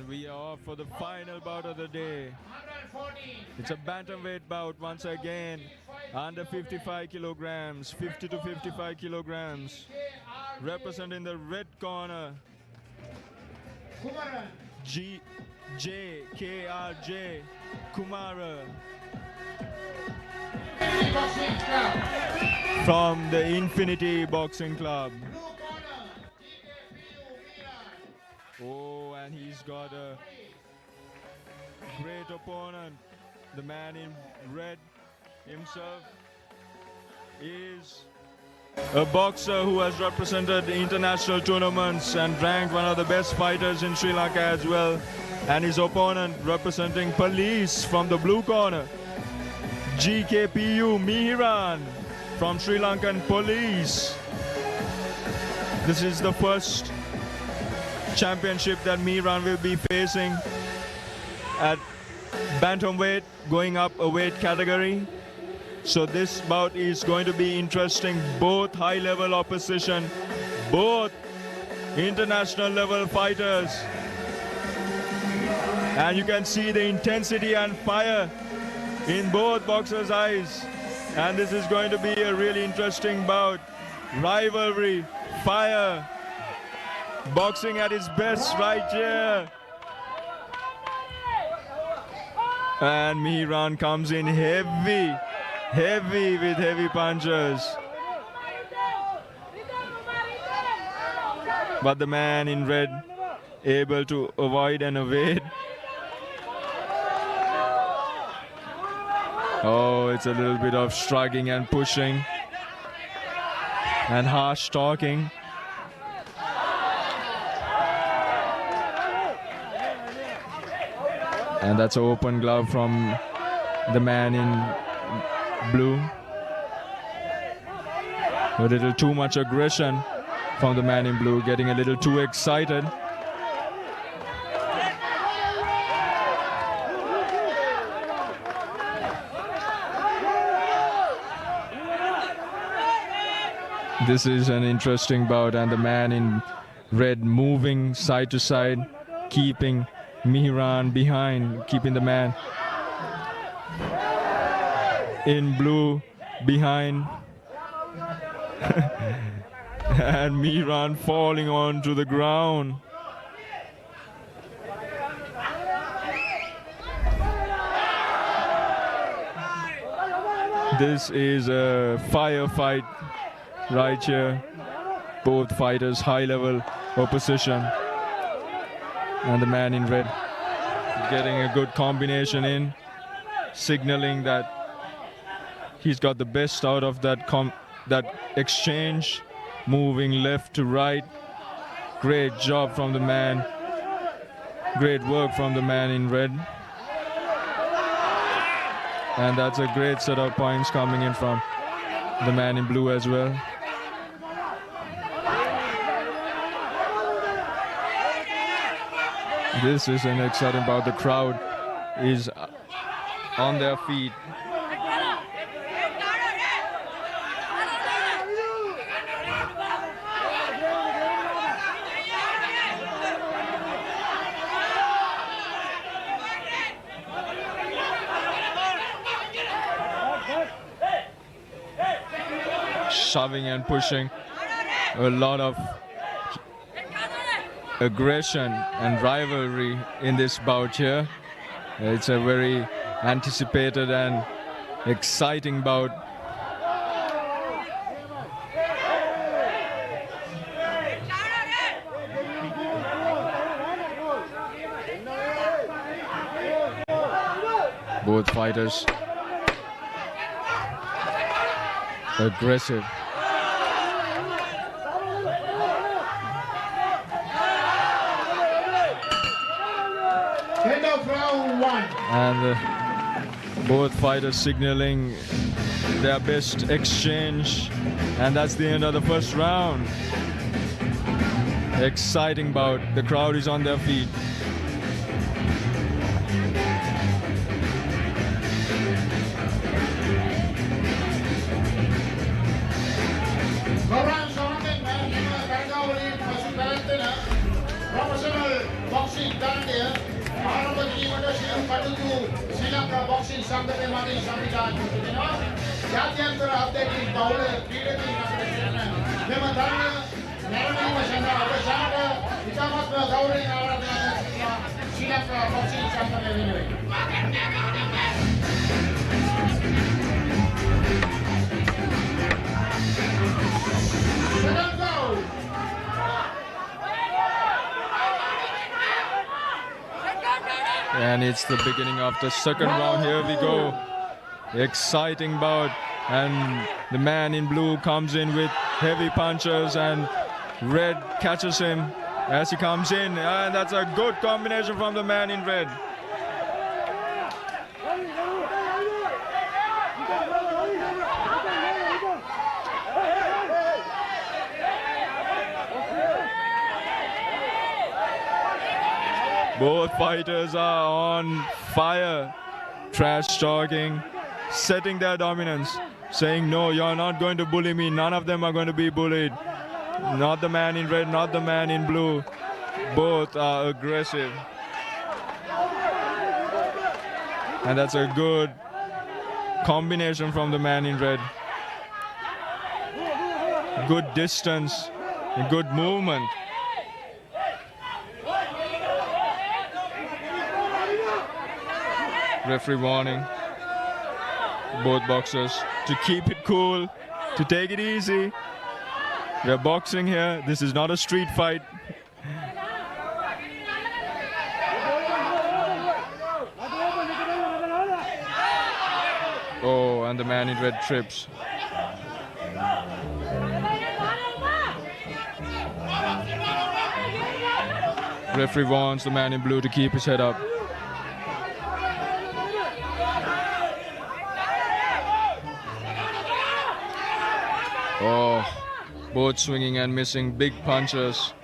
we are off for the final bout of the day. It's a bantamweight bout once again, under 55 kilograms, 50 to 55 kilograms. Representing the red corner, KRJ Kumara from the Infinity Boxing Club. Oh, and he's got a great opponent. The man in red himself is a boxer who has represented international tournaments and ranked one of the best fighters in Sri Lanka as well. And his opponent representing Police from the blue corner, GKPU Mihiran from Sri Lankan Police. This is the first championship that Mihiran will be facing at bantamweight, going up a weight category. So this bout is going to be interesting. Both high-level opposition, both international level fighters. And you can see the intensity and fire in both boxers' eyes. And this is going to be a really interesting bout. Rivalry, fire, boxing at its best right here. And Mihiran comes in heavy with heavy punches. But the man in red able to avoid and evade. Oh, it's a little bit of shrugging and pushing and harsh talking. And that's an open glove from the man in blue. A little too much aggression from the man in blue, getting a little too excited. This is an interesting bout, and the man in red moving side to side, keeping Mihiran behind, keeping the man in blue behind. And Mihiran falling onto the ground. This is a firefight right here. Both fighters high level opposition. And the man in red getting a good combination in, signaling that he's got the best out of that exchange, moving left to right. Great job from the man. Great work from the man in red. And that's a great set of points coming in from the man in blue as well. This is an exciting bout. The crowd is on their feet. Shoving and pushing. A lot of aggression and rivalry in this bout here. It's a very anticipated and exciting bout. Both fighters aggressive. And both fighters signaling their best exchange, and that's the end of the first round. Exciting bout. The crowd is on their feet. Professional boxing menuju Sri Lanka Boxing Sampai Mati Sambidan Jatyantara update is bahula kriyati memang dana narani masana abasana itamatma gauri aradhana Sri Lanka Boxing Sampai ini. And it's the beginning of the second round. Here we go. Exciting bout. And the man in blue comes in with heavy punches and red catches him as he comes in. And that's a good combination from the man in red. Both fighters are on fire, trash talking, setting their dominance, saying, no, you're not going to bully me. None of them are going to be bullied. Not the man in red, not the man in blue. Both are aggressive. And that's a good combination from the man in red. Good distance, good movement. Referee warning both boxers to keep it cool, to take it easy. We're boxing here. This is not a street fight. Oh, and the man in red trips. Referee warns the man in blue to keep his head up. Oh, both swinging and missing big punches.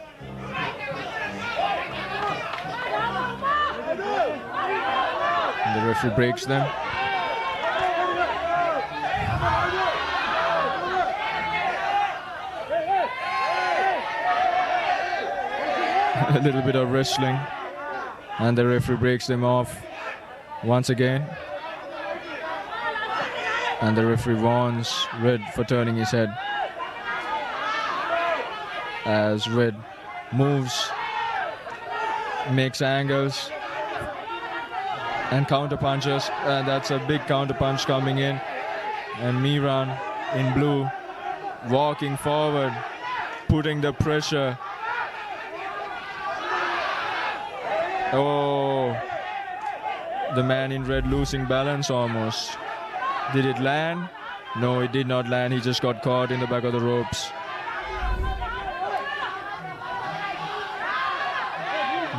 And the referee breaks them. A little bit of wrestling. And the referee breaks them off once again. And the referee warns Red for turning his head as Red moves, makes angles and counter punches, and that's a big counter punch coming in. And Miran in blue walking forward, putting the pressure. Oh, the man in red losing balance almost. Did it land? No, it did not land. He just got caught in the back of the ropes.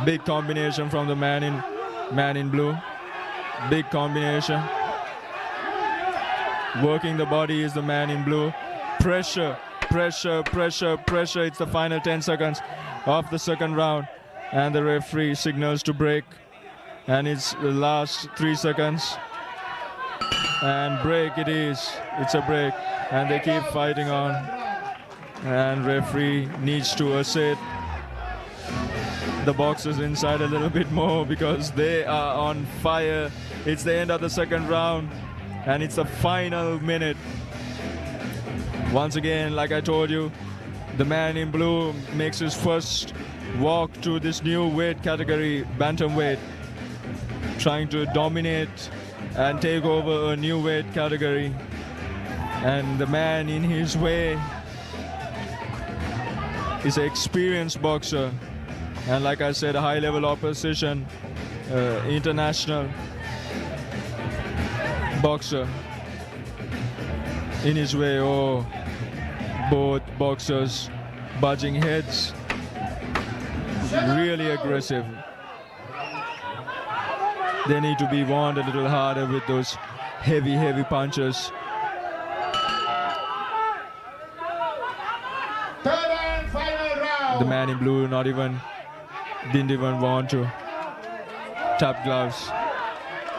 Big combination from the man in blue. Big combination. Working the body is the man in blue. Pressure, pressure, pressure, pressure. It's the final 10 seconds of the second round. And the referee signals to break. And it's the last 3 seconds. And break it is. It's a break. And they keep fighting on. And referee needs to assert the boxers inside a little bit more because they are on fire. It's the end of the second round. And it's the final minute. Once again, like I told you, the man in blue makes his first walk to this new weight category, bantamweight, trying to dominate and take over a new weight category. And the man in his way is an experienced boxer. And like I said, a high-level opposition, international boxer. In his way, oh, both boxers budging heads. Really aggressive. They need to be warned a little harder with those heavy, heavy punches. Third and final round. The man in blue didn't even want to tap gloves.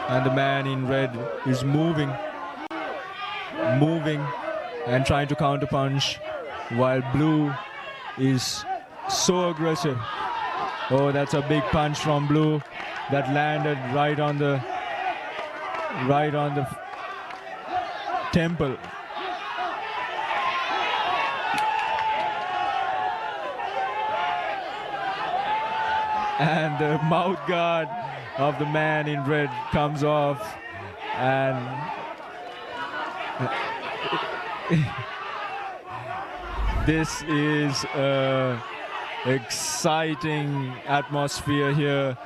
And the man in red is moving and trying to counter punch, while blue is so aggressive. Oh, that's a big punch from blue. that landed right on the temple. And the mouth guard of the man in red comes off, and this is an exciting atmosphere here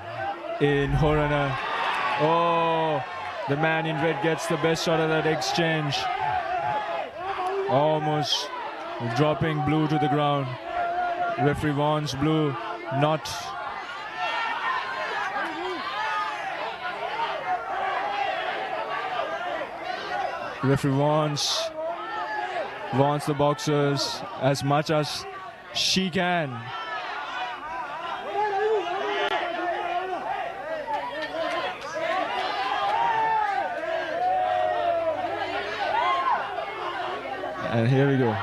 in Horana. Oh, the man in red gets the best shot of that exchange, almost dropping Blue to the ground. Referee warns Blue not. Referee wants the boxers as much as she can. And here we go.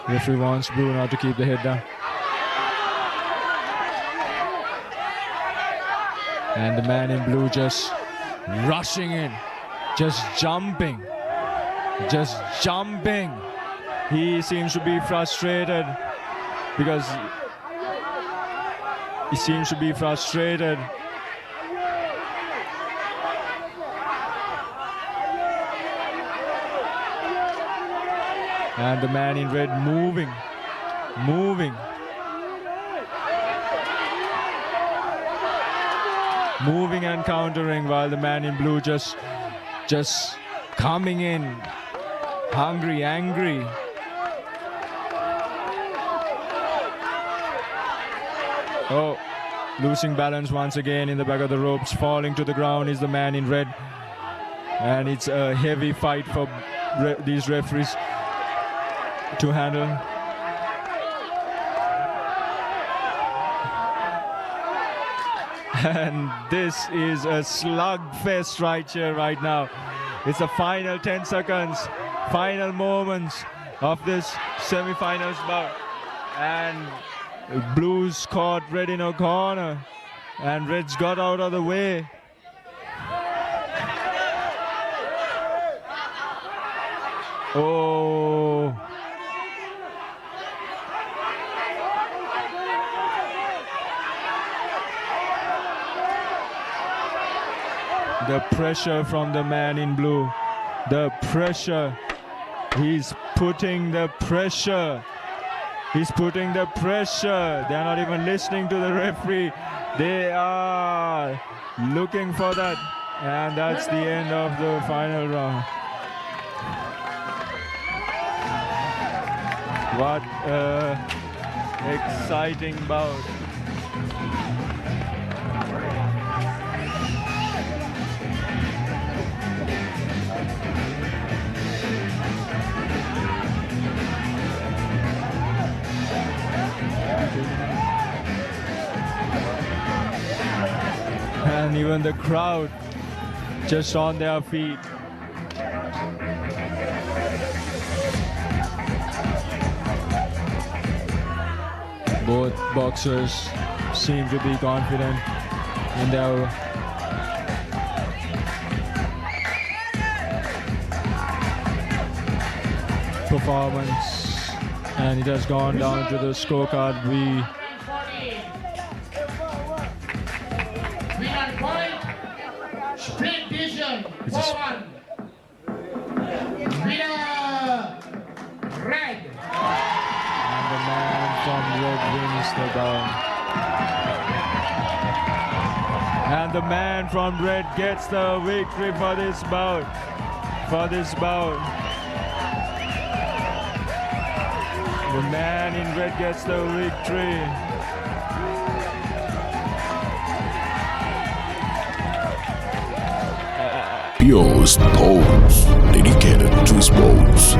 Referee wants Blue now to keep the head down. And the man in blue just rushing in, just jumping. He seems to be frustrated because And the man in red moving. Moving and countering, while the man in blue just coming in, hungry, angry. Oh, losing balance once again in the back of the ropes. Falling to the ground is the man in red. And it's a heavy fight for these referees to handle. And this is a slugfest right here, right now. It's the final 10 seconds, final moments of this semi-finals bout. And Blues caught Red in a corner, and Red's got out of the way. Oh. The pressure from the man in blue. The pressure. He's putting the pressure. They're not even listening to the referee. They are looking for that. And that's the end of the final round. What an exciting bout. And even the crowd just on their feet. Both boxers seem to be confident in their performance, and it has gone down to the scorecard. Split decision, 4-1. Winner, Red. And the man from Red wins the bout. And the man from Red gets the victory for this bout. The man in red gets the victory. Pure Sports, dedicated to sports.